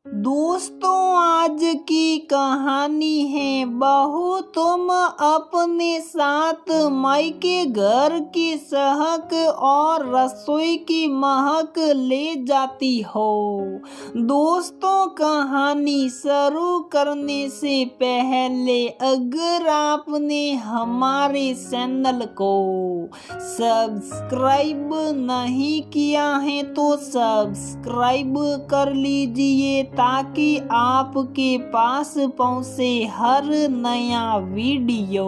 दोस्तों, आज की कहानी है बहू तुम अपने साथ मायके घर की सहक और रसोई की महक ले जाती हो। दोस्तों, कहानी शुरू करने से पहले अगर आपने हमारे चैनल को सब्सक्राइब नहीं किया है तो सब्सक्राइब कर लीजिए ताकि आपके पास पहुंचे हर नया वीडियो।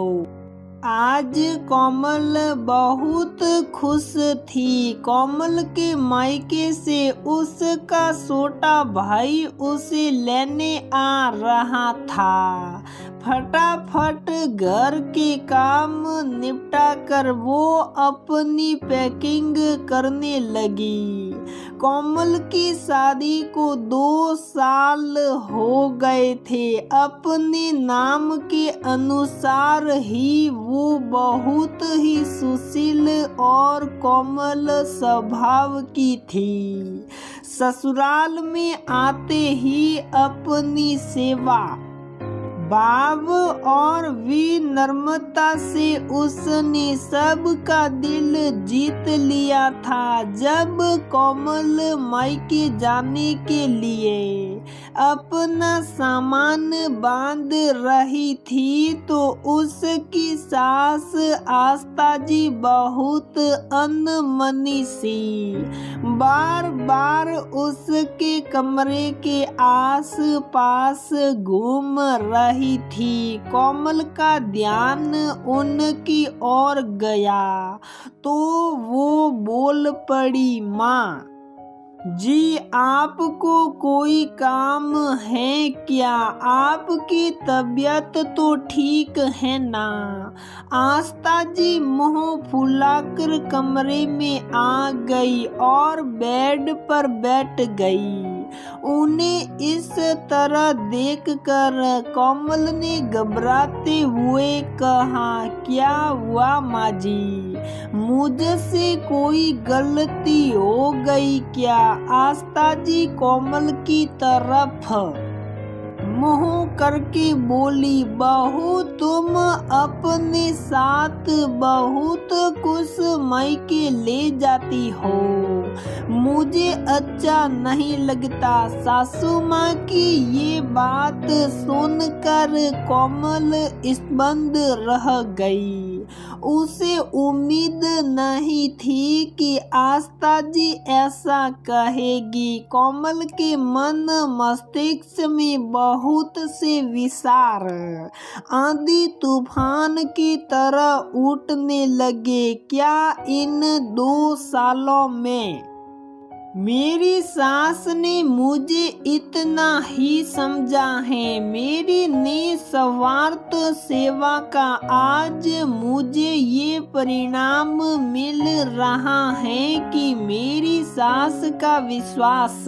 आज कोमल बहुत खुश थी। कोमल के मायके से उसका छोटा भाई उसे लेने आ रहा था। फटाफट घर के काम निपटा कर वो अपनी पैकिंग करने लगी। कोमल की शादी को 2 साल हो गए थे। अपने नाम के अनुसार ही वो बहुत ही सुशील और कोमल स्वभाव की थी। ससुराल में आते ही अपनी सेवा भाव और विनम्रता से उसने सबका दिल जीत लिया था। जब कोमल मायके जाने के लिए अपना सामान बांध रही थी तो उसकी सास आस्था जी बहुत अनमनी सी बार बार उसके कमरे के आस पास घूम रही थी। कोमल का ध्यान उनकी ओर गया तो वो बोल पड़ी, माँ जी आपको कोई काम है क्या? आपकी तबीयत तो ठीक है ना? आस्था जी मुंह फुलाकर कमरे में आ गई और बेड पर बैठ गई। उन्हें इस तरह देखकर कोमल ने घबराते हुए कहा, क्या हुआ माँ जी? मुझसे कोई गलती हो गई क्या? आस्था जी कोमल की तरफ मुंह करके बोली, बहू तुम अपने साथ बहुत कुछ मायके ले जाती हो। मुझे अच्छा नहीं लगता। सासू माँ की ये बात सुनकर कोमल स्तब्ध रह गई। उसे उम्मीद नहीं थी कि आस्था जी ऐसा कहेगी। कोमल के मन मस्तिष्क में बहुत से विचार आंधी तूफान की तरह उठने लगे। क्या इन 2 सालों में मेरी सास ने मुझे इतना ही समझा है? मेरी निस्वार्थ सेवा का आज मुझे ये परिणाम मिल रहा है कि मेरी सास का विश्वास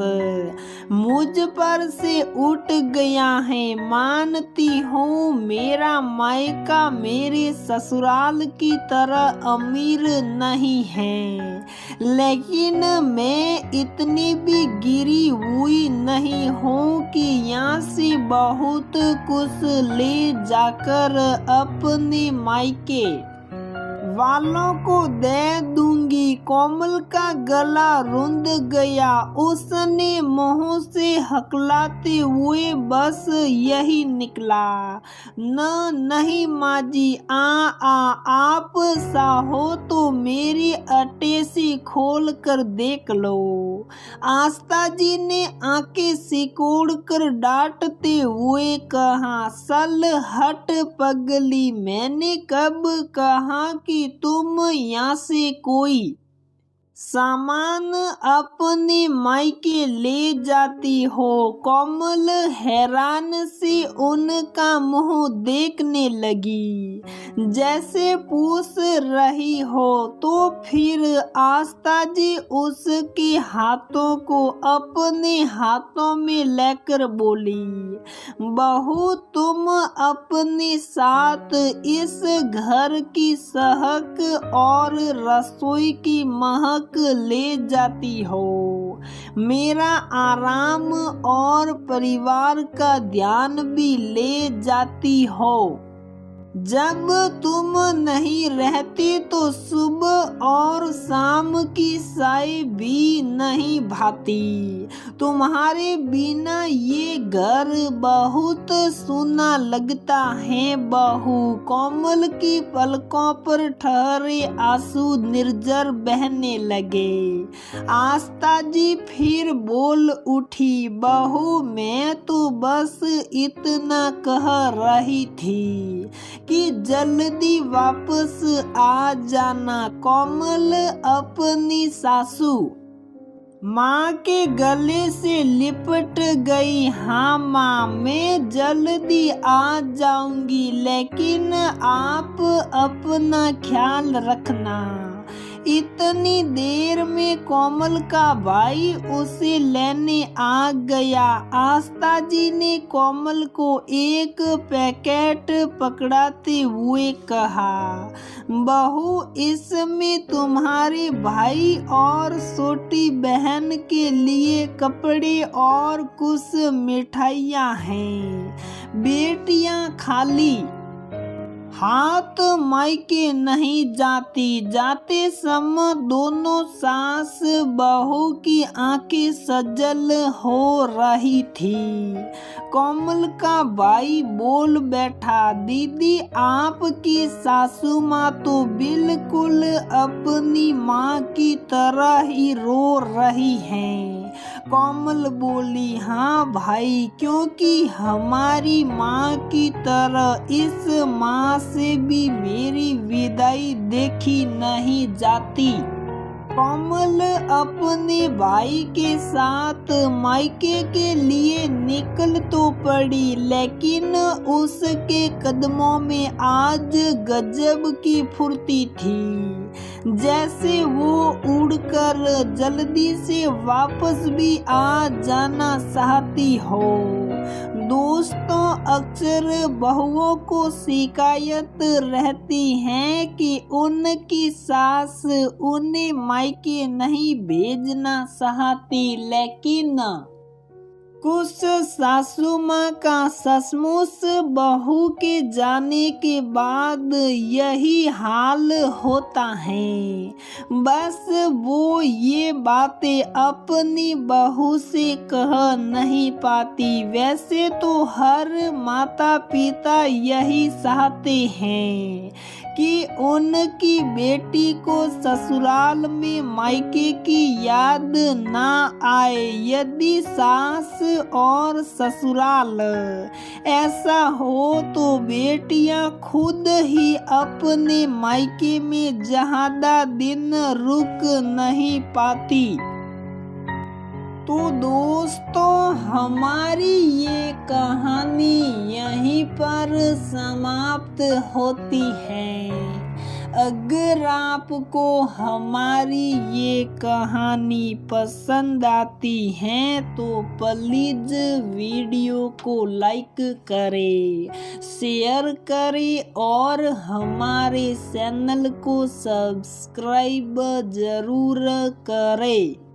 मुझ पर से उठ गया है। मानती हूँ मेरा मायका मेरे ससुराल की तरह अमीर नहीं है, लेकिन मैं इतनी भी गिरी हुई नहीं हूँ कि यहाँ से बहुत कुछ ले जाकर अपने मायके वालों को दे दूंगी। कोमल का गला रुंध गया। उसने मुंह से हकलाते हुए बस यही निकला, नहीं माँ जी, आप चाहो तो मेरी अटेसी खोल कर देख लो। आस्था जी ने आंखें सिकोड़ कर डांटते हुए कहा, सल हट पगली, मैंने कब कहा कि तुम यहाँ से कोई सामान अपने मायके ले जाती हो? कोमल हैरान से उनका मुंह देखने लगी, जैसे पूछ रही हो। तो फिर आस्था जी उसके हाथों को अपने हाथों में लेकर बोली, बहू तुम अपने साथ इस घर की सहक और रसोई की महक तक ले जाती हो, मेरा आराम और परिवार का ध्यान भी ले जाती हो। जब तुम नहीं रहती तो सुबह और शाम की चाय भी नहीं भाती। तुम्हारे बिना ये घर बहुत सूना लगता है बहू। कोमल की पलकों पर ठहरे आंसू निर्जर बहने लगे। आस्था जी फिर बोल उठी, बहू मैं तो बस इतना कह रही थी कि जल्दी वापस आ जाना। कोमल अपनी सासू माँ के गले से लिपट गई। हाँ माँ, मैं जल्दी आ जाऊंगी, लेकिन आप अपना ख्याल रखना। इतनी देर में कोमल का भाई उसे लेने आ गया। आस्था जी ने कोमल को एक पैकेट पकड़ाते हुए कहा, बहू इसमें तुम्हारे भाई और छोटी बहन के लिए कपड़े और कुछ मिठाइयाँ हैं। बेटियाँ खाली हाथ मायके नहीं जाती। जाते समय दोनों सास बहू की आंखें सजल हो रही थी। कोमल का भाई बोल बैठा, दीदी आपकी सासू माँ तो बिल्कुल अपनी माँ की तरह ही रो रही हैं। कोमल बोली, हाँ भाई, क्योंकि हमारी माँ की तरह इस माँ से भी मेरी विदाई देखी नहीं जाती। कोमल अपने भाई के साथ मायके के लिए निकल तो पड़ी, लेकिन उसके कदमों में आज गजब की फुर्ती थी, जैसे वो उड़कर जल्दी से वापस भी आ जाना चाहती हो। दोस्तों, अक्सर बहुओं को शिकायत रहती है कि उनकी सास उन्हें मायके नहीं भेजना चाहती, लेकिन कुछ सासू माँ का सचमुच बहू के जाने के बाद यही हाल होता है। बस वो ये बातें अपनी बहू से कह नहीं पाती। वैसे तो हर माता पिता यही चाहते हैं कि उनकी बेटी को ससुराल में मायके की याद ना आए। यदि सास और ससुराल ऐसा हो तो बेटियां खुद ही अपने मायके में ज्यादा दिन रुक नहीं पाती। तो दोस्तों, हमारी ये कहानी यहीं पर समाप्त होती है। अगर आपको हमारी ये कहानी पसंद आती है तो प्लीज वीडियो को लाइक करें, शेयर करें और हमारे चैनल को सब्सक्राइब जरूर करें।